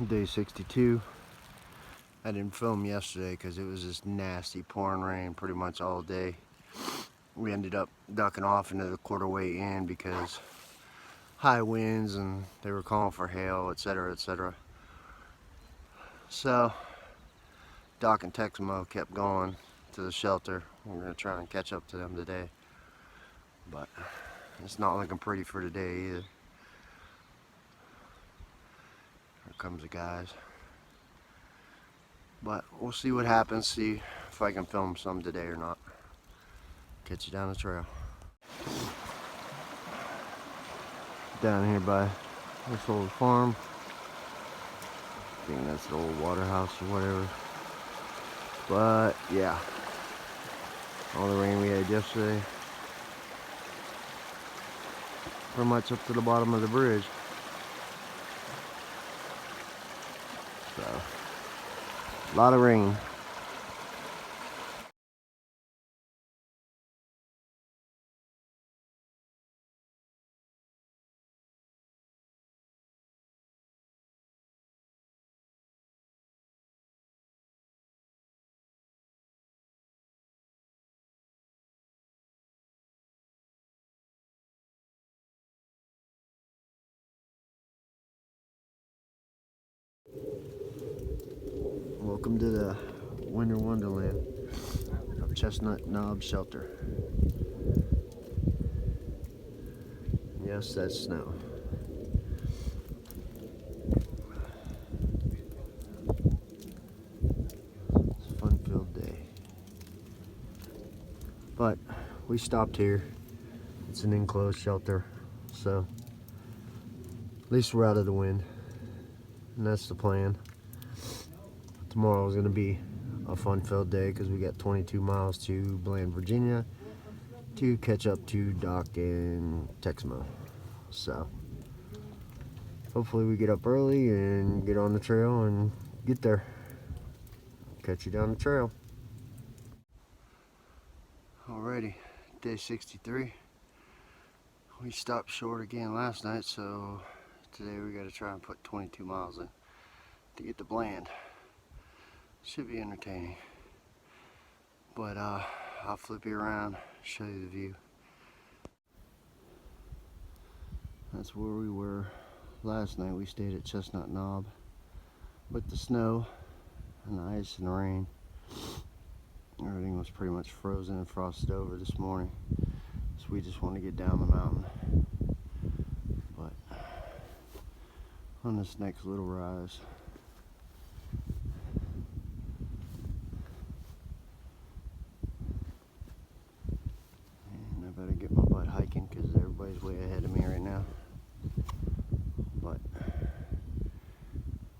Day 62. I didn't film yesterday because it was just nasty pouring rain pretty much all day. We ended up ducking off into the quarterway in because high winds and they were calling for hail, etc., etc. So Doc and Texmo kept going to the shelter. We're going to try and catch up to them today, but it's not looking pretty for today either. Here comes the guys. But we'll see what happens, see if I can film some today or not. Catch you down the trail. Down here by this old farm. I think that's the old water house or whatever. But yeah, all the rain we had yesterday, pretty much up to the bottom of the bridge. So, a lot of rain. Welcome to the winter wonderland of Chestnut Knob Shelter. Yes, that's snow. It's a fun-filled day. But we stopped here. It's an enclosed shelter, so at least we're out of the wind. And that's the plan. Tomorrow is going to be a fun-filled day because we got 22 miles to Bland, Virginia to catch up to Doc and Texmo. So hopefully we get up early and get on the trail and get there. Catch you down the trail. Alrighty, day 63. We stopped short again last night, so today we got to try and put 22 miles in to get to Bland. Should be entertaining. But I'll flip you around, show you the view. That's where we were last night. We stayed at Chestnut Knob. With the snow and the ice and the rain, everything was pretty much frozen and frosted over this morning. So we just want to get down the mountain. But on this next little rise, and I better get my butt hiking because everybody's way ahead of me right now. But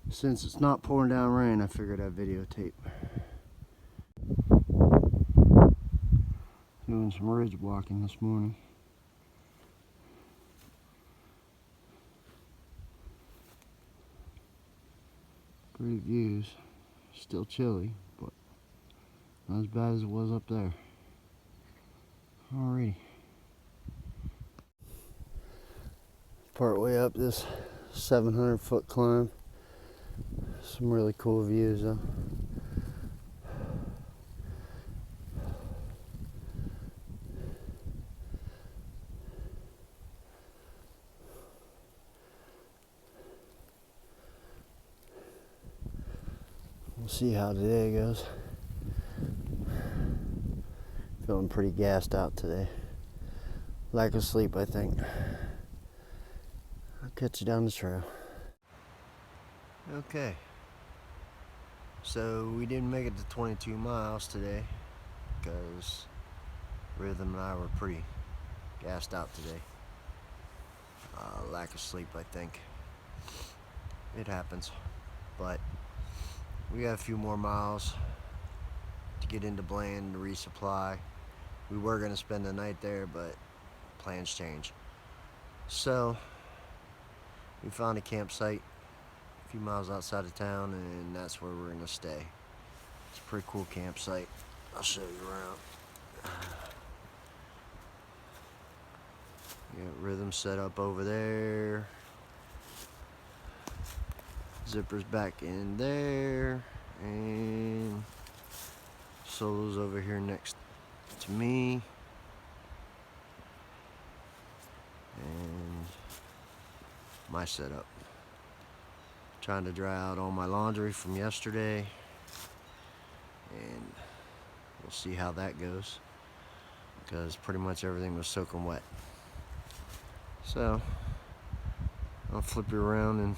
since it's not pouring down rain, I figured I'd videotape. Doing some ridge walking this morning. Great views. Still chilly, but not as bad as it was up there. Alrighty. Part way up this 700-foot climb. Some really cool views though. We'll see how today goes. Feeling pretty gassed out today. Lack of sleep, I think. I'll catch you down the trail. Okay. So we didn't make it to 22 miles today because Rhythm and I were pretty gassed out today. Lack of sleep, I think. It happens. But we got a few more miles to get into Bland to resupply. We were going to spend the night there, but plans change. So we found a campsite a few miles outside of town, and that's where we're going to stay. It's a pretty cool campsite. I'll show you around. Got Rhythm set up over there. Zipper's back in there, and Solo's over here next to me, and my setup. Trying to dry out all my laundry from yesterday, and we'll see how that goes, because pretty much everything was soaking wet. So I'll flip you around and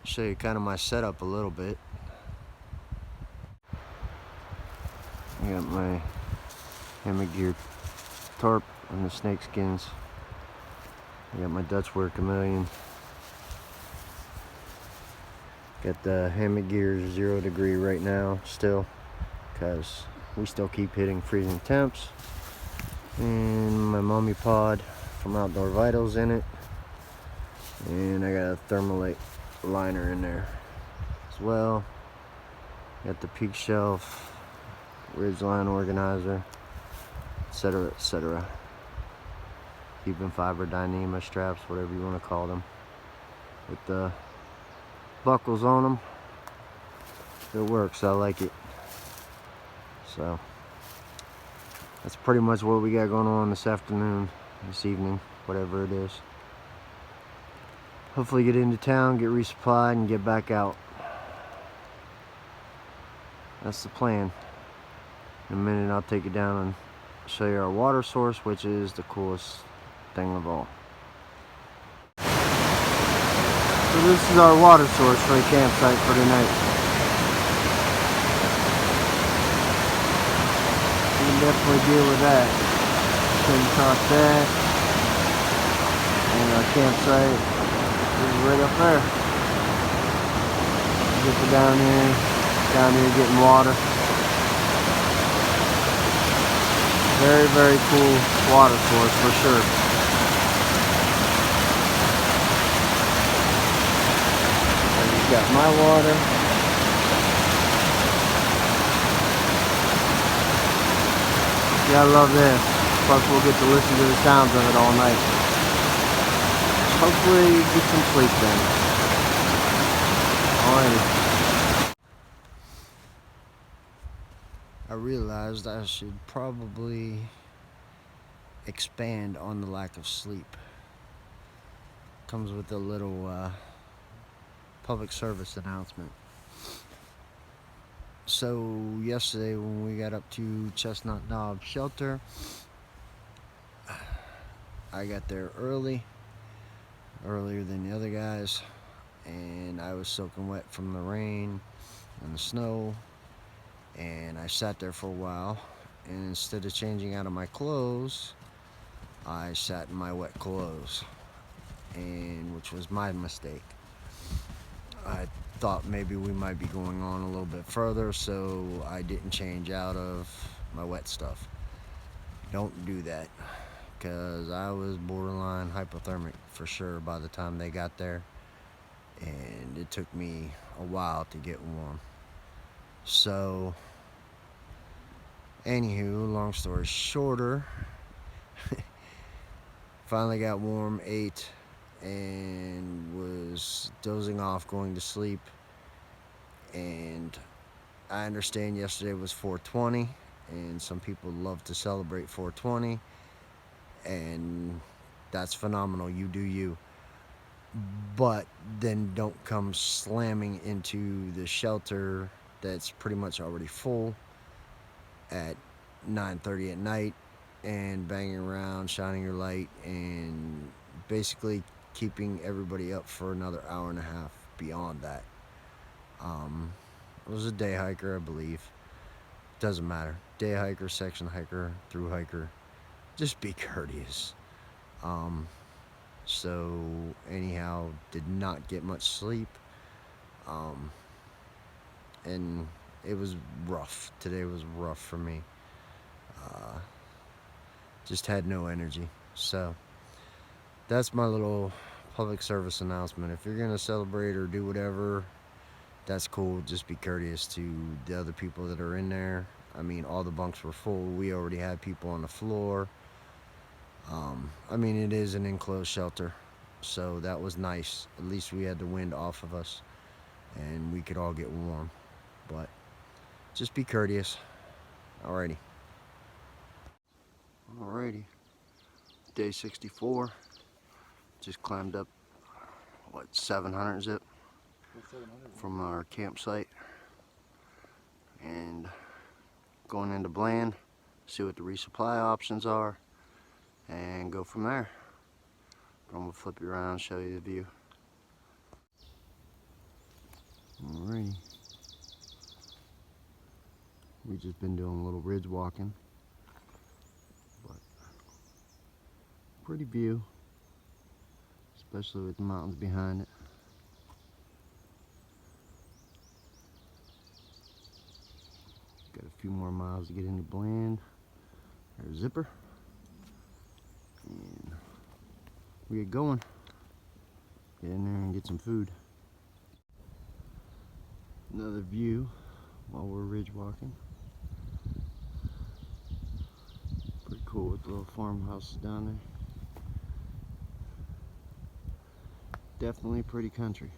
show you kind of my setup a little bit. I got my hammock gear tarp and the snake skins. I got my Dutchware chameleon. Got the hammock gear 0 degree right now still, because we still keep hitting freezing temps. And my mommy pod from Outdoor Vitals in it. And I got a Thermalate liner in there as well. Got the Peak Shelf, Ridgeline organizer, etc., etc. Keeping fiber Dyneema straps, whatever you want to call them, with the buckles on them. It works, I like it. So that's pretty much what we got going on this afternoon, this evening, whatever it is. Hopefully get into town, get resupplied, and get back out. That's the plan. In a minute I'll take you down and show you our water source, which is the coolest thing of all. So this is our water source for the campsite for tonight. We can definitely deal with that. Couldn't cross that. And our campsite is right up there. Get down here getting water. Very, very cool water source for sure. And you've got my water. Yeah, I love this. Plus we'll get to listen to the sounds of it all night. Hopefully get some sleep then. Alrighty. I realized I should probably expand on the lack of sleep. Comes with a little public service announcement. So yesterday when we got up to Chestnut Knob Shelter, I got there earlier than the other guys, and I was soaking wet from the rain and the snow, and I sat there for a while, and instead of changing out of my clothes, I sat in my wet clothes, and which was my mistake. I thought maybe we might be going on a little bit further, so I didn't change out of my wet stuff. Don't do that, because I was borderline hypothermic for sure by the time they got there, and it took me a while to get warm. So anywho, long story shorter, finally got warm, ate, and was dozing off, going to sleep. And I understand yesterday was 420, and some people love to celebrate 420, and that's phenomenal. You do you. But then don't come slamming into the shelter that's pretty much already full at 9:30 at night and banging around, shining your light, and basically keeping everybody up for another hour and a half beyond that. It was a day hiker, I believe. Doesn't matter. Day hiker, section hiker, through hiker. Just be courteous. So anyhow, did not get much sleep. And it was rough. Today was rough for me. Just had no energy. So that's my little public service announcement. If you're gonna celebrate or do whatever, that's cool. Just be courteous to the other people that are in there. I mean, all the bunks were full. We already had people on the floor. I mean, it is an enclosed shelter, so that was nice. At least we had the wind off of us. and we could all get warm. But just be courteous. Alrighty. Alrighty. Day 64. Just climbed up, what, 700 zip from our campsite. And going into Bland, see what the resupply options are, and go from there. I'm gonna flip you around, show you the view. Alrighty. We've just been doing a little ridge walking, but pretty view, especially with the mountains behind it. Got a few more miles to get into Bland. There's Zipper. And we get going. Get in there and get some food. Another view while we're ridge walking. Pretty cool with the little farmhouses down there. Definitely pretty country.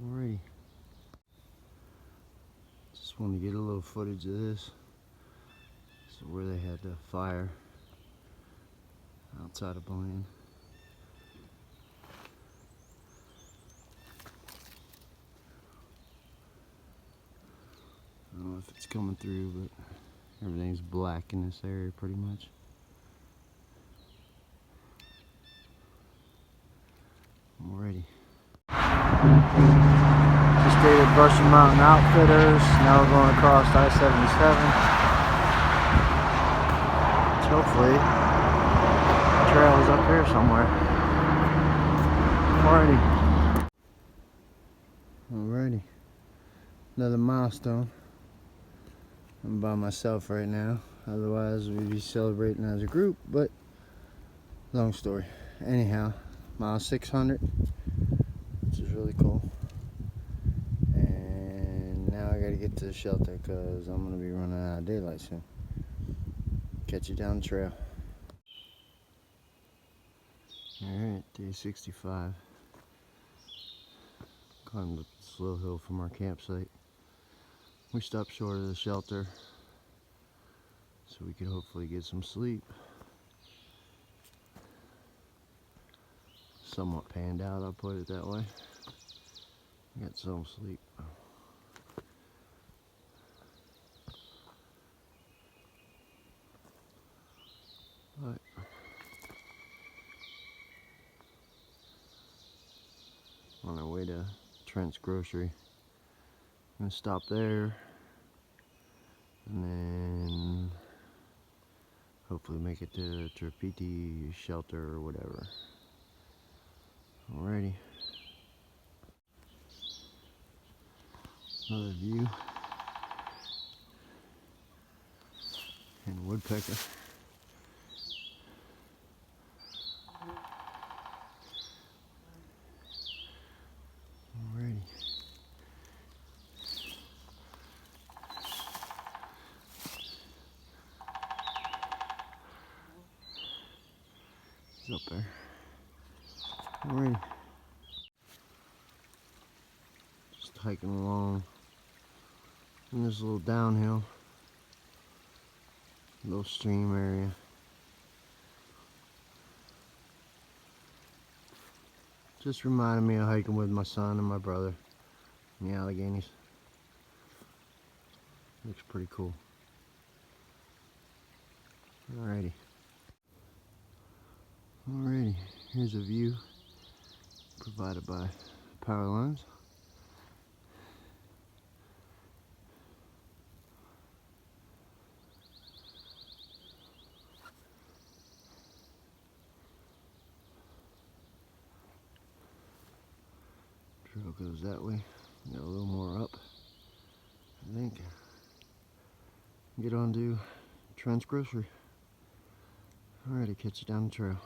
Alrighty. Just wanted to get a little footage of this. So where they had the fire outside of Bland. I don't know if it's coming through, but everything's black in this area pretty much. Alrighty. Just stayed at Brushy Mountain Outfitters. Now we're going across I-77. Hopefully, the trail is up here somewhere. Alrighty. Another milestone. I'm by myself right now. Otherwise, we'd be celebrating as a group, but long story. Anyhow, mile 600, which is really cool. And now I gotta get to the shelter because I'm gonna be running out of daylight soon. Catch you down the trail. Alright, day 65. Climbed up the slow hill from our campsite. We stopped short of the shelter so we could hopefully get some sleep. Somewhat panned out, I'll put it that way. Got some sleep. But on our way to Trent's Grocery. I'm gonna stop there and then hopefully make it to Trapiti shelter or whatever. Alrighty. Another view. And a woodpecker. Alrighty. He's up there. Alrighty. Just hiking along in this little downhill, little stream area. Just reminded me of hiking with my son and my brother in the Alleghenies. Looks pretty cool. Alrighty. Alrighty, here's a view provided by Power Lines. Trail goes that way. Got a little more up, I think. Get on to Trent's Grocery. Alrighty, catch you down the trail.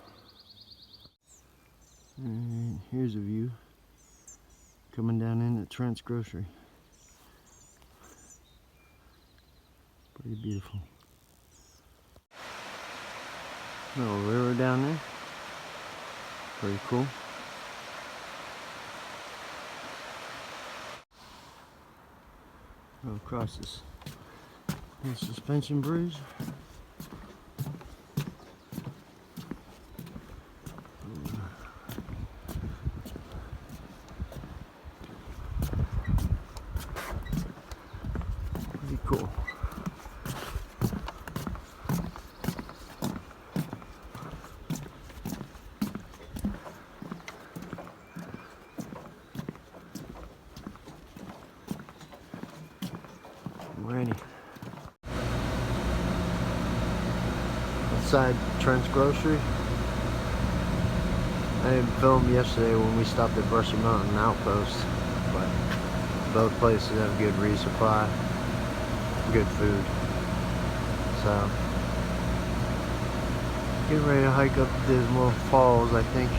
And here's a view coming down into Trent's Grocery. Pretty beautiful. Little river down there. Pretty cool. Go across this suspension bridge. Pretty cool. Alrighty. Outside Trent's Grocery. I didn't film yesterday when we stopped at Brushy Mountain Outpost, but both places have good resupply, good food. So, getting ready to hike up Dismal Falls, I think.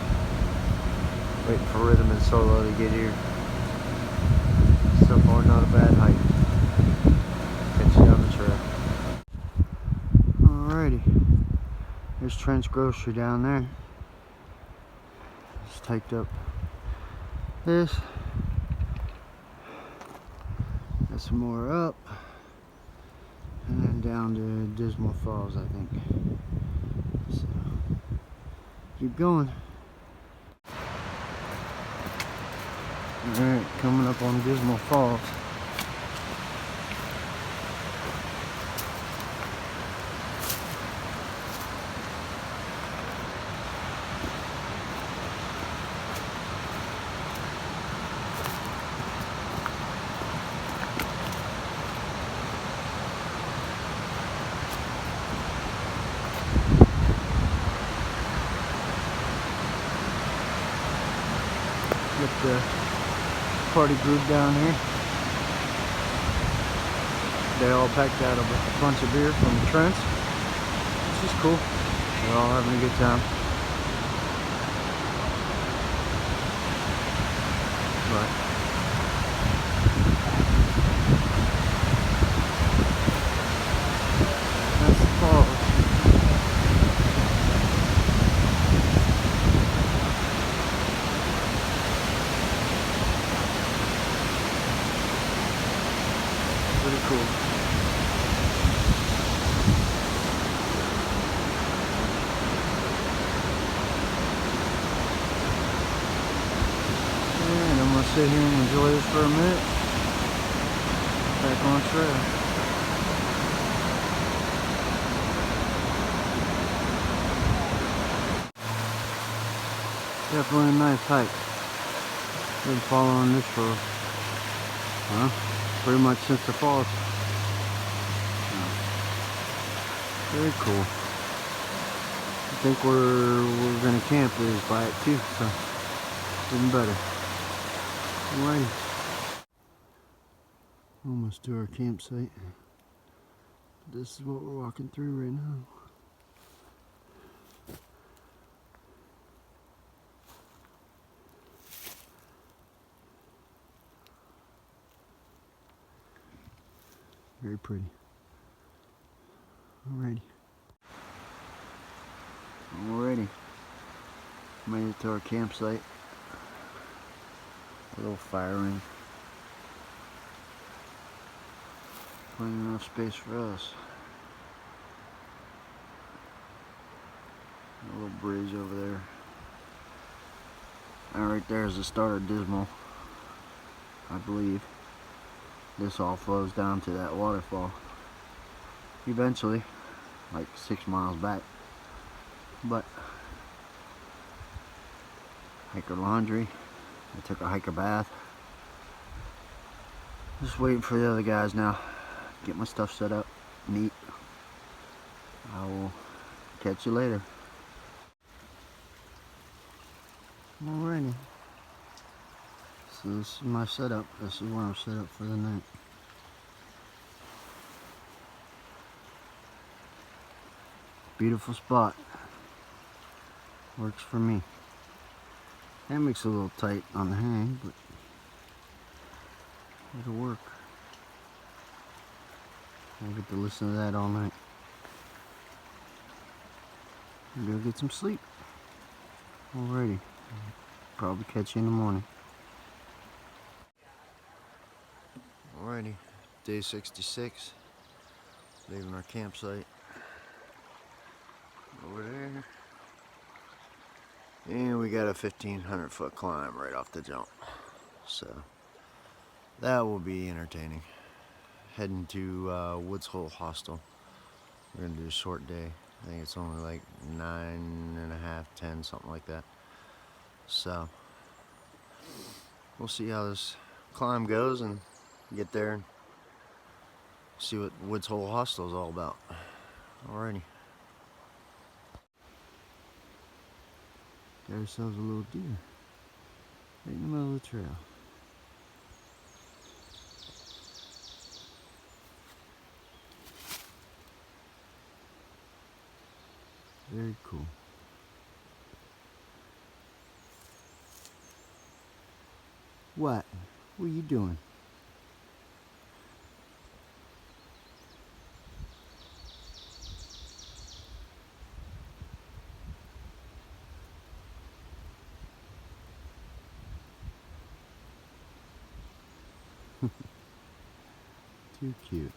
Waiting for Rhythm and Solo to get here. So far, not a bad hike. Catch you on the trail. Alrighty. There's Trent's Grocery down there. Just hiked up this. Got some more up. And then down to Dismal Falls, I think. So, keep going. Alright, coming up on Dismal Falls. With the party group down here. They all packed out a bunch of beer from Trent's. This is cool. They're all having a good time. But that's the falls. Pretty cool. And I'm gonna sit here and enjoy this for a minute. Back on trail. Definitely a nice hike. Been following this for, well, pretty much since the falls. Very cool. I think we're gonna camp is by it too, so even better. Alrighty. Almost to our campsite. This is what we're walking through right now. Very pretty. Alrighty. Alrighty. Made it to our campsite. A little fire ring. Plenty enough space for us. A little bridge over there. And right there is the start of Dismal, I believe. This all flows down to that waterfall eventually, like 6 miles back. But hiker laundry, I took a hiker bath. Just waiting for the other guys now. Get my stuff set up neat. I will catch you later. Alrighty. So this is my setup. This is where I'm set up for the night. Beautiful spot. Works for me. That makes it a little tight on the hang, but it'll work. I'll get to listen to that all night. Go get some sleep. Alrighty. Probably catch you in the morning. Alrighty. Day 66. Leaving our campsite. Over there. And we got a 1,500 foot climb right off the jump. So that will be entertaining. Heading to Woods Hole Hostel. We're gonna do a short day. I think it's only like 9.5, 10, something like that. So we'll see how this climb goes and get there and see what Woods Hole Hostel is all about. Alrighty. Got ourselves a little deer right in the middle of the trail. Very cool. What? What are you doing? Too cute.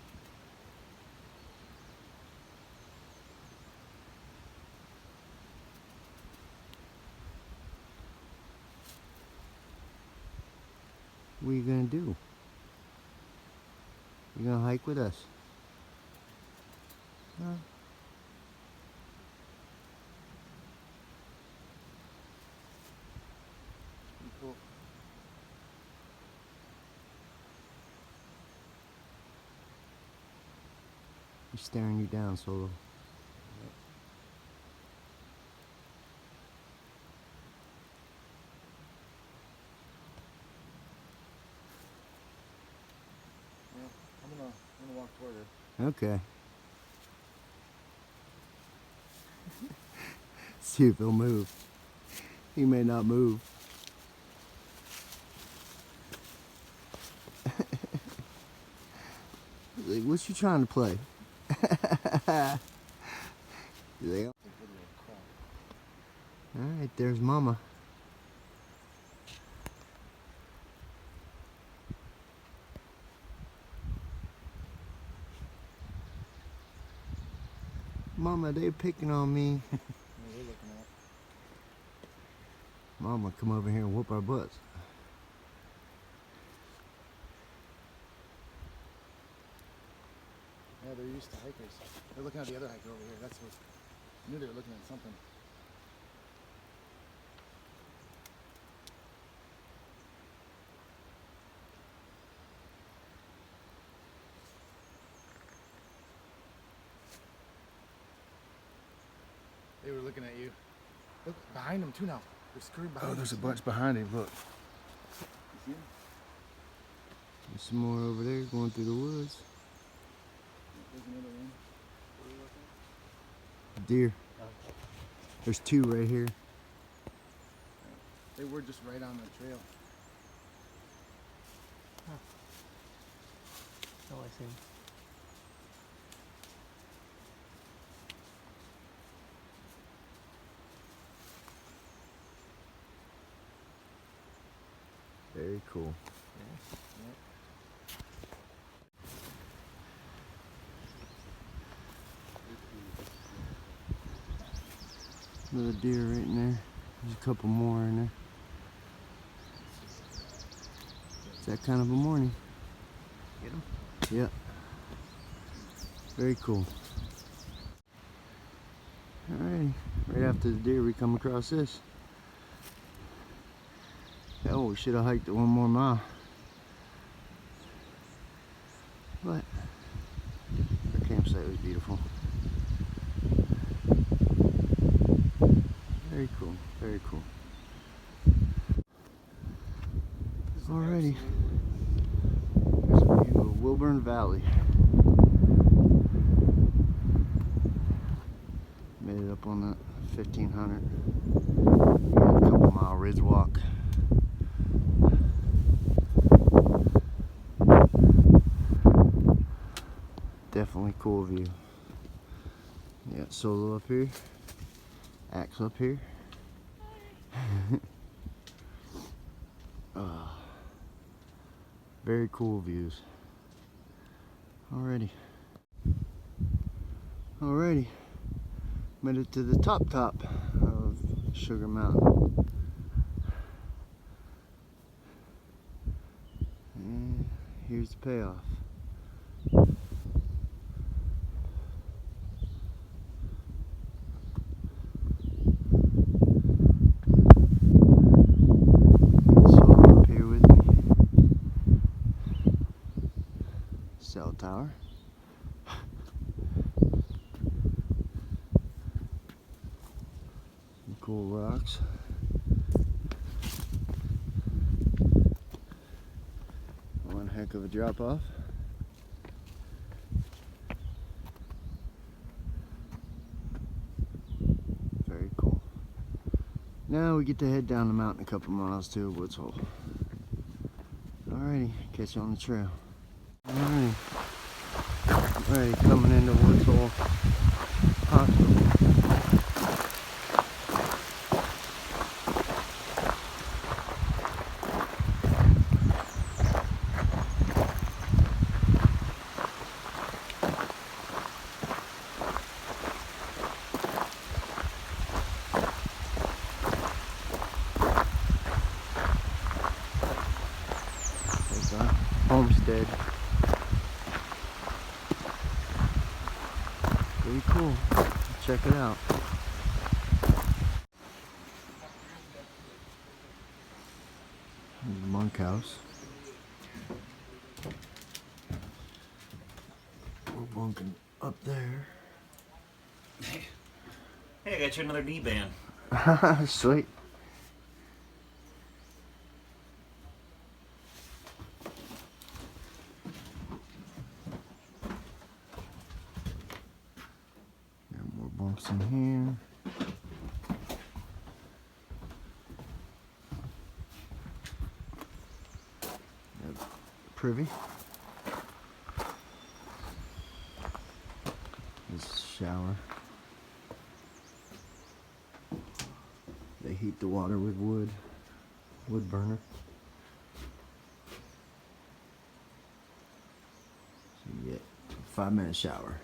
What are you gonna do? You gonna hike with us? Huh? Cool. He's staring you down, Solo. I'm gonna walk toward her. Okay. See if he'll move. He may not move. Like, what you trying to play? Like, alright, there's Mama. Mama, they're picking on me. Mama, come over here and whoop our butts. Yeah, they're used to hikers. They're looking at the other hiker over here. That's what I knew they were looking at something. They were looking at you. Look behind them too now. They're scurried behind. Oh, there's a bunch behind him. Look. You see them? There's some more over there going through the woods. There's another one. Deer. There's two right here. They were just right on the trail. Huh. Oh, I see. Very cool. Yeah. Another deer right in there. There's a couple more in there. It's that kind of a morning. Get them? Yep. Very cool. Alrighty. Right after the deer, we come across this. Oh, we should have hiked it one more mile. But our campsite was beautiful. Very cool, very cool. Alrighty. Here's a view of Wilburn Valley. Made it up on the 1,500. We got a couple mile ridge walk. Definitely cool view. Yeah, Solo up here. Axe up here. Very cool views. Alrighty, made it to the top of Sugar Mountain. And here's the payoff. Cell tower. Some cool rocks. One heck of a drop off. Very cool. Now we get to head down the mountain a couple miles to a woods hole. Alrighty, catch you on the trail. Alright, coming into Woods Hole Hospital. There's our homestead. Pretty cool. Check it out. There's the monkhouse. We're bunking up there. Hey, I got you another D-band. Sweet. Bunks in here. Privy. This shower. They heat the water with wood burner. So you get a 5-minute shower.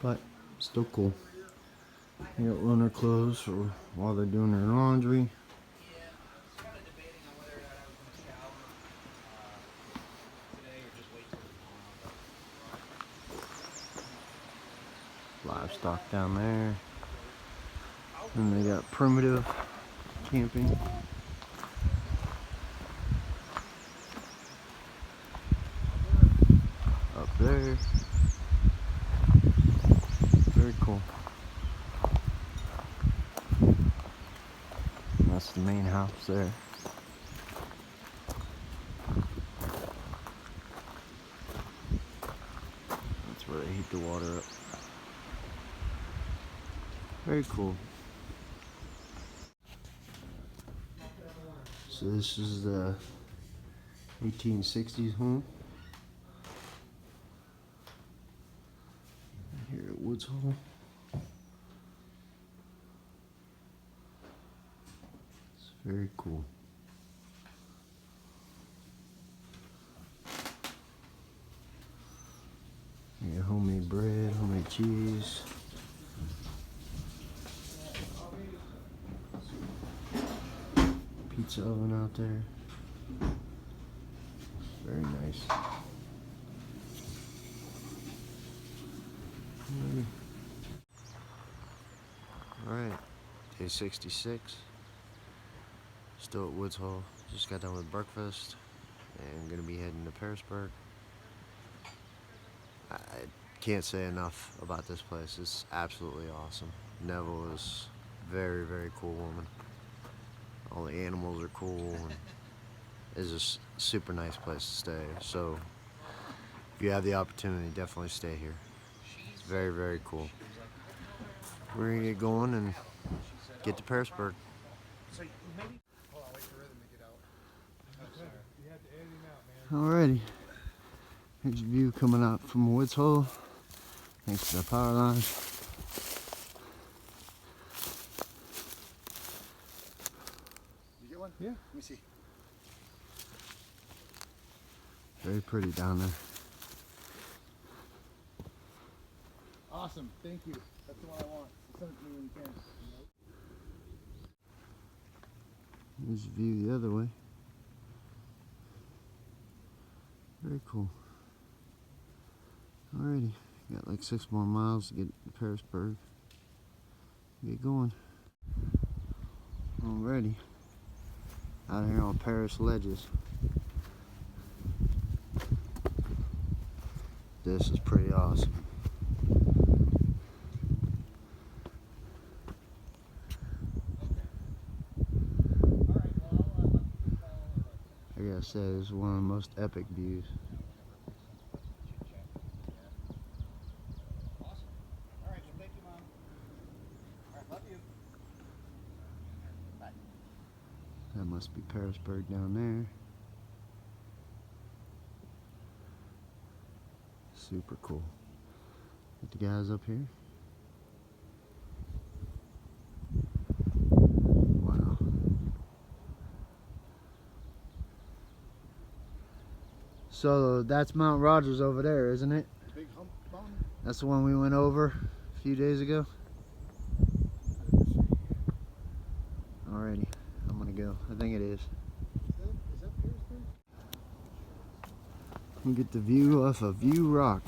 But still cool. You got runner clothes for while they're doing their laundry. Livestock down there. And they got primitive camping. Up there. Very cool. And that's the main house there. That's where they heat the water up. Very cool. So this is the 1860s home. Here at Woods Hole. It's very cool. Yeah, homemade bread, homemade cheese. Pizza oven out there. Very nice. Alright, day 66. Still at Woods Hole. Just got done with breakfast and gonna be heading to Pearisburg. I can't say enough about this place. It's absolutely awesome. Neville is very, very cool woman. All the animals are cool and it's just a super nice place to stay. So if you have the opportunity, definitely stay here. It's very, very cool. We're gonna get going and get to Pearisburg. Alrighty. Here's a view coming up from Woods Hole. Thanks to the power lines. You get one? Yeah. Let me see. Very pretty down there. Awesome. Thank you. That's the one I want. Send it to me when you can. There's a view the other way. Very cool. Alrighty, got like 6 more miles to get to Pearisburg. Get going. Alrighty, out here on Paris Ledges. This is pretty awesome. I gotta say, this is one of the most epic views. That must be Pearisburg down there. Super cool. Get the guys up here. Wow. So that's Mount Rogers over there, isn't it? Big hump mountain? That's the one we went over a few days ago. Alrighty, I'm gonna go. I think it is. Is that Pearisburg? We get the view off of View Rock.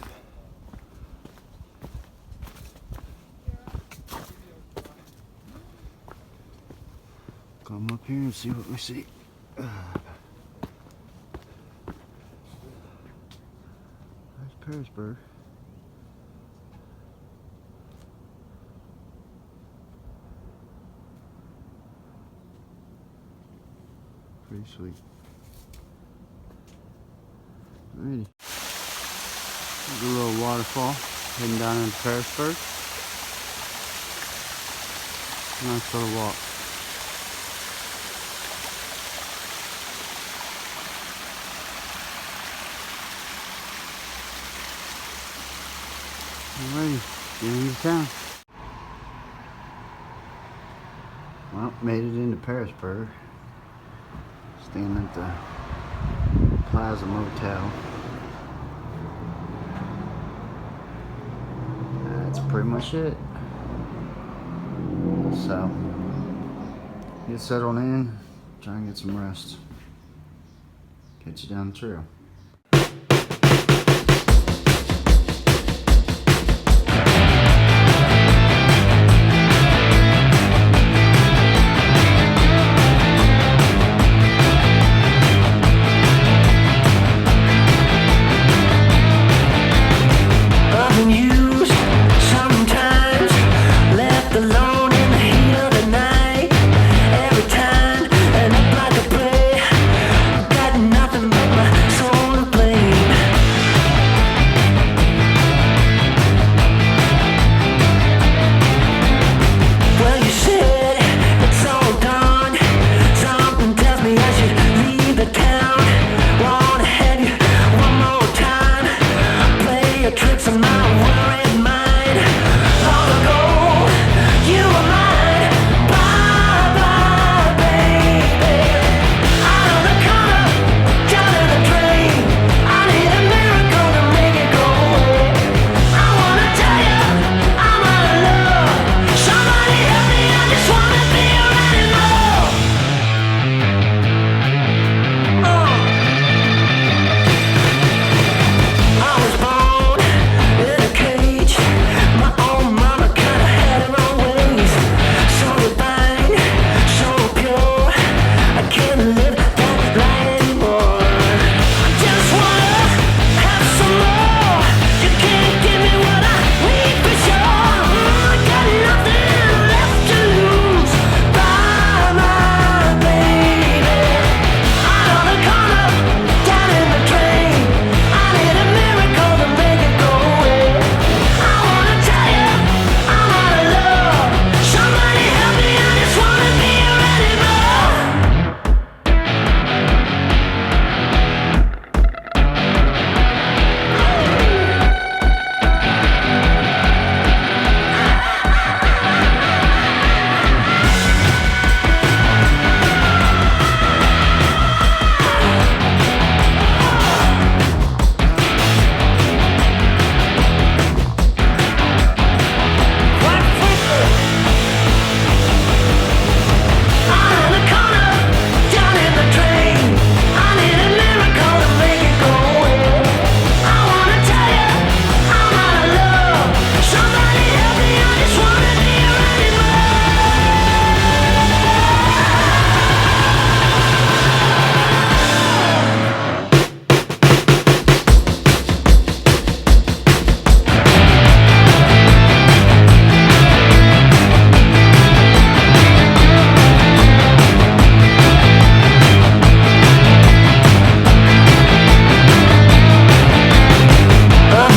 Come up here and see what we see. There's Pearisburg. Pretty sweet. Alrighty. There's a little waterfall heading down into Pearisburg. Nice little walk. Alrighty, getting into town. Well, made it into Pearisburg. Staying at the Plaza Motel. That's pretty much it. So, get settled in, try and get some rest. Catch you down the trail. So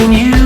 when you